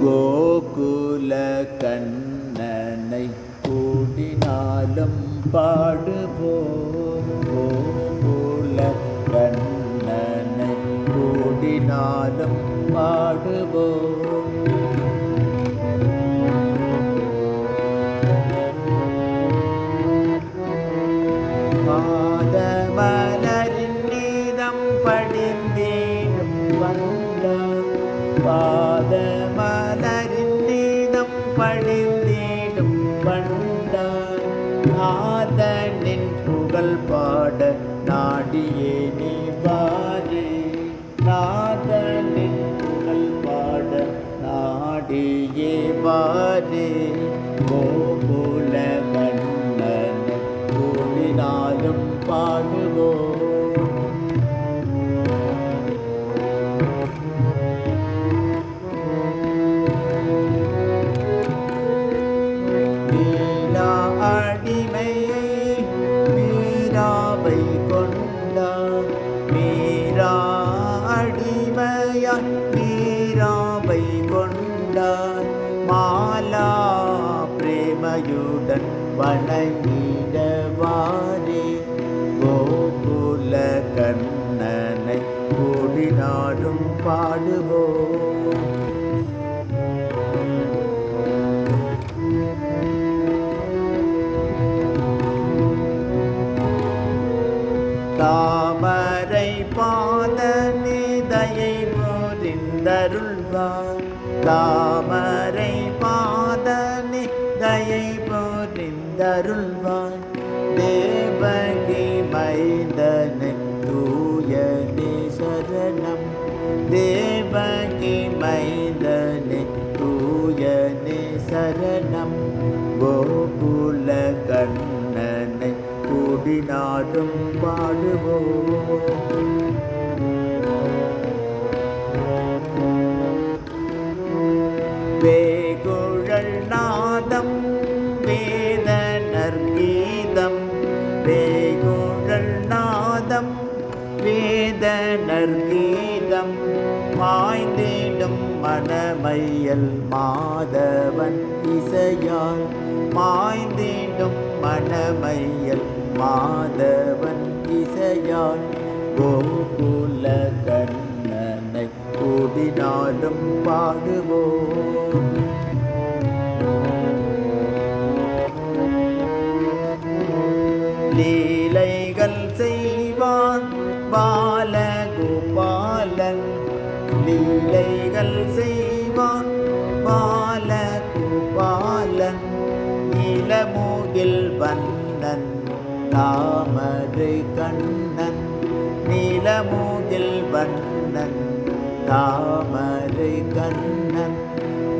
கோகுல கண்ணனை கூடினாலும் பாடுவோம். கோகுல கண்ணனை கூடினாலும் பாடுவோம். பாதமலரின் நீதம் படிந்தேனும் வந்தான். பாதமலரின் நீதம் படிந்தேனும் வந்தான். நாதனின் புகழ் பாட நாடியே நீ வாரே. நாதனின் புகழ் பாட நாடியே வாரே. கோகுல கண்ணனை கூடினாலும் பாடுவோம். நீலா அடிமையை மீராவை கொண்டான். மீரா அடிமையாய் மீராவை கொண்டான். மாலா பிரேமையுடன் வணங்கிடவாரே. கோகுல கண்ணனை கூடினாலும் பாடுவோம். தாமரை பாதனே தயை புரிந்தருள்வார். தாமரை பாதனே தயை புரிந்தருள்வார். தேவகி மைந்தனை தூயனே சரணம். தேவகி மைந்தனை தூயனே சரணம். கோகுல கண்ணனை கூடினாலும் பாடுவோம். வேகுழல் நாதம் வேதனர் கீதம். வேகுழல் நாதம் வேதனர் கீதம். மாய்ந்திடும் மணமையல் மாதவன் இசையால். மாய்ந்திடும் மணமையல் மாதவன் இசையால். கோகுல கண்ணனை கூடினாலும் பாடுவோம். லீலைகள் செய்வான் பாலகோபாலன். லீலைகள் செய்வான் பாலகோபாலன். நீலமூகில் வண்ணன் தாமரை கண்ணன். நீலமூகில் வண்ணன் தாமரை கண்ணன்.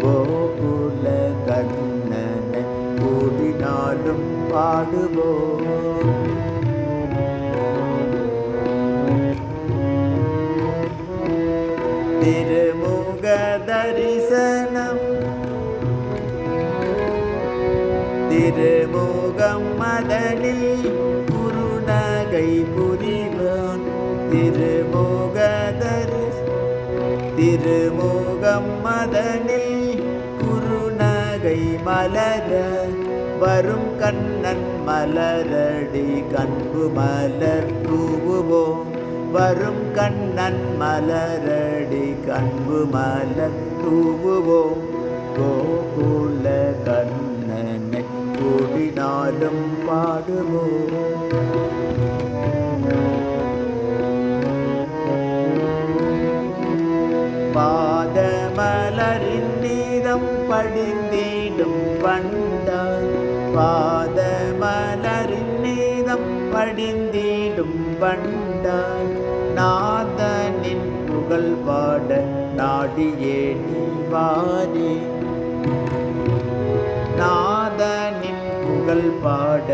கோகுல கண்ணனை கூடினாலும் பாடுவோம். திருமுக தரிசனம். திருமுகம் மதனில் குருநகை புரிவான். திருமுக திருமுகம் மதனில் குருநகை மலர. வரும் கண்ணன் மலரடி கண்பு மலர் தூவுவோம். வரும் கண்ணன் மலரடி கண்பு மலர் தூவுவோம். கோகுல கண்ணனை கூடினாலும் பாடுவோம். பாதமலரின் நீதம் படிந்திடும் வண்டான். பாதமலரின் நீதம் படிந்திடும் வண்டான். நாதனின் புகழ் பாட நாடியே நீ வாரே. நாதனின் புகழ் பாட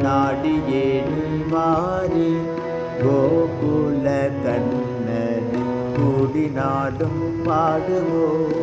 நாடியே நீ வாரே. கோகுல கண்ணனை கூடினாலும் பாடுவோம்.